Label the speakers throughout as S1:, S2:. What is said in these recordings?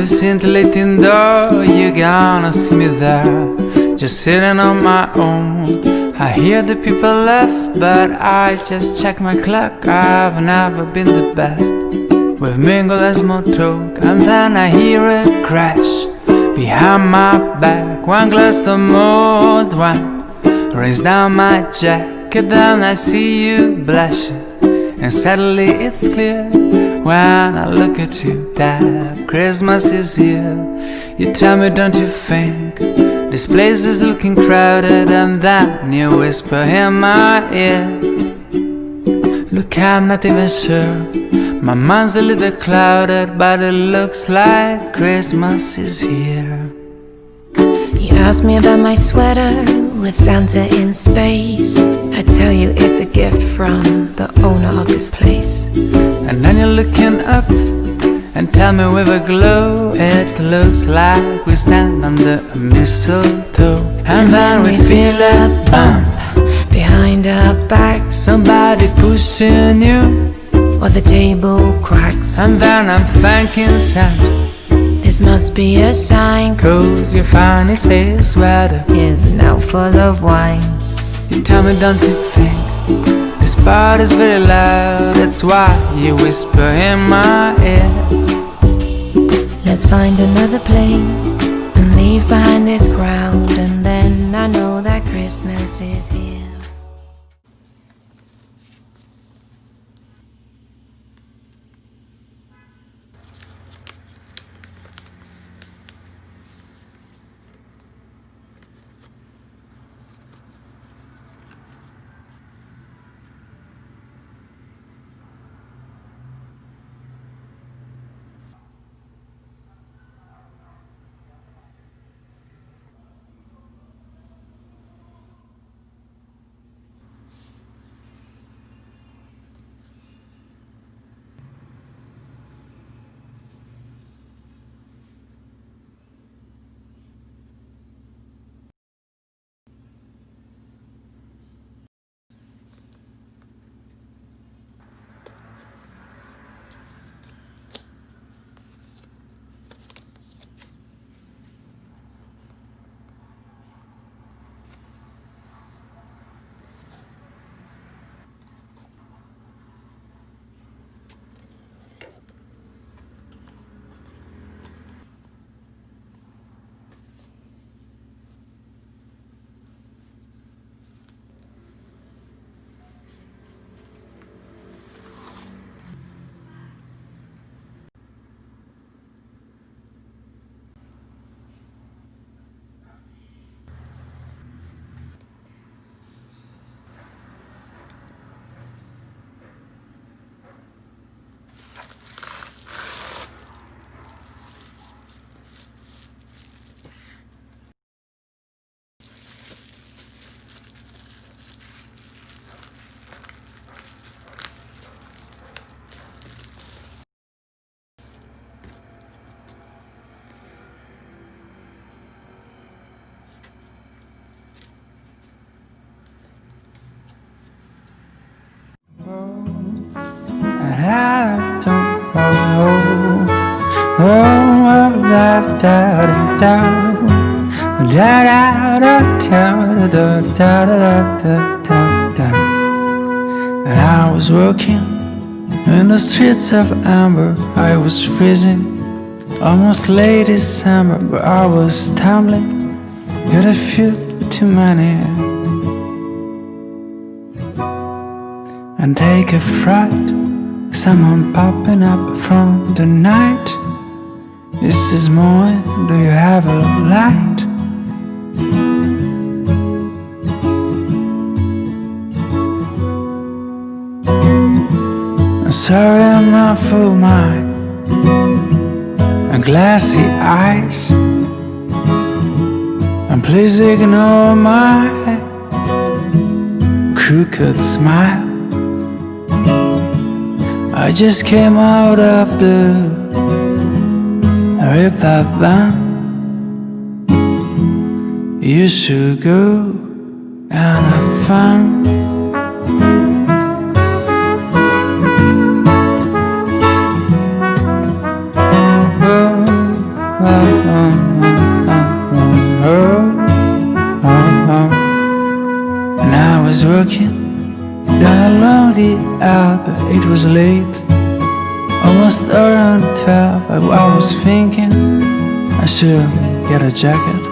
S1: the scintillating door, you're gonna see me there, just sitting on my own. I hear the people laugh, but I just check my clock. I've never been the best. We've mingled as more talk, and then I hear a crash behind my back. One glass of mulled wine rains down my jacket, then I see you blushing, and suddenly it's clear when I look at you that Christmas is here. You tell me, don't you think this place is looking crowded? And then you whisper in my ear, look, I'm not even sure, my mind's a little clouded, but it looks like Christmas is here.
S2: You ask me about my sweater with Santa in space. I tell you it's a gift from the owner of this place.
S1: And then you're looking up and tell me with a glow, it looks like we stand under a mistletoe. And then we feel a bump
S2: behind our back,
S1: somebody pushing you,
S2: or the table cracks.
S1: And then I'm thanking Santa,
S2: this must be a sign,
S1: 'cause your funny space sweater
S2: is now full of wine.
S1: You tell me, don't you think this party's very loud? That's why you whisper in my ear,
S2: let's find another place and leave behind this crowd, and then I know that Christmas is here.
S1: I don't know. Oh, da da da da da da da da da da da. And I was walking in the streets of Hamburg. I was freezing, almost late December, but I was stumbling. Got a few too many, and take a fright. Someone popping up from the night. This is morning, do you have a light? I'm sorry I'm not full mind and glassy eyes, and please ignore my crooked smile. I just came out of the river band. You should go and have fun. And I was working down along the Alp, it was late, almost around 12. I was thinking I should get a jacket.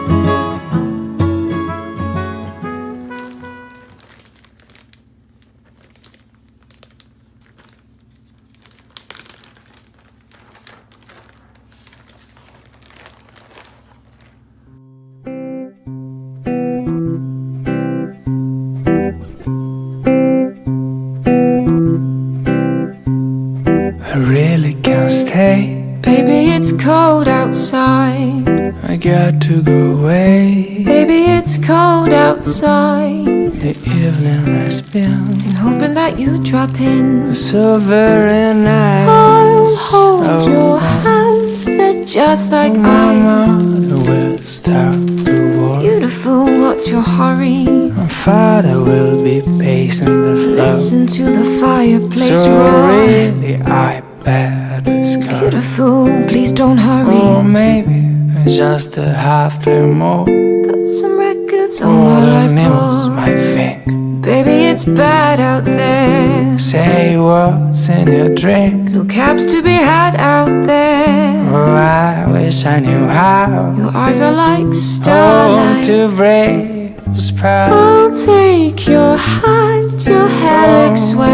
S1: I really can't stay.
S2: Baby, it's cold outside.
S1: I got to go away.
S2: Baby, it's cold outside.
S1: The evening has been
S2: Hoping that you drop in.
S1: so very nice.
S2: I'll hold your hands, they're just like
S1: Mama,
S2: ice.
S1: will start to work.
S2: Beautiful, what's your hurry?
S1: My father will be pacing the floor.
S2: Listen to the fireplace
S1: So
S2: roar.
S1: really I better scar.
S2: Beautiful, please don't hurry.
S1: Or maybe just a half day more.
S2: Got some records on
S1: All
S2: while
S1: the
S2: I
S1: nails
S2: pour.
S1: might think.
S2: Baby, it's bad out there.
S1: Say what's in your drink.
S2: No cabs to be had out there.
S1: Oh, I wish I knew how.
S2: Your eyes are like
S1: Oh,
S2: starlight.
S1: to break the spell.
S2: I'll take your hand, your hair looks
S1: I
S2: swell.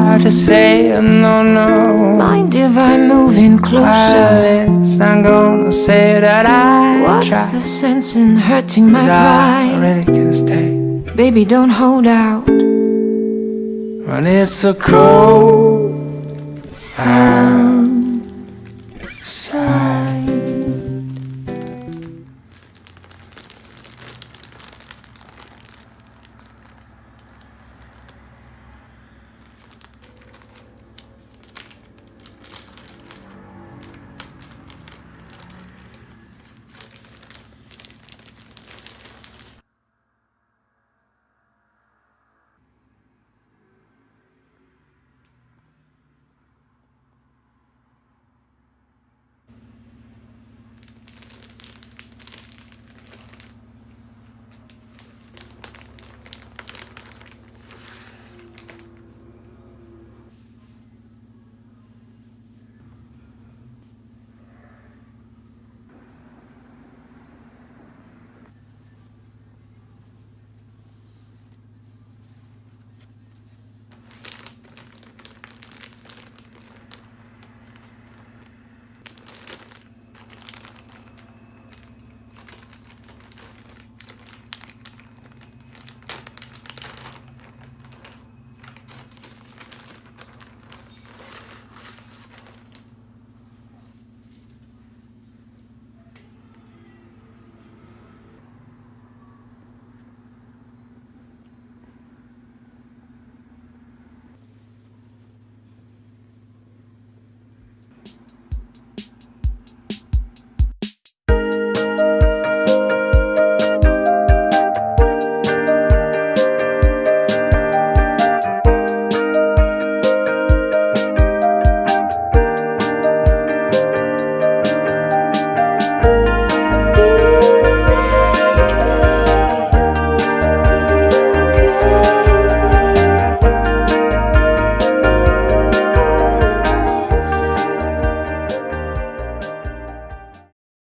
S1: have to say no, no.
S2: Mind if I'm moving closer?
S1: At least I'm gonna say that I
S2: What's
S1: tried.
S2: the sense in hurting my
S1: 'Cause I
S2: pride?
S1: really can't stay
S2: Baby, don't hold out.
S1: when it's so cold outside.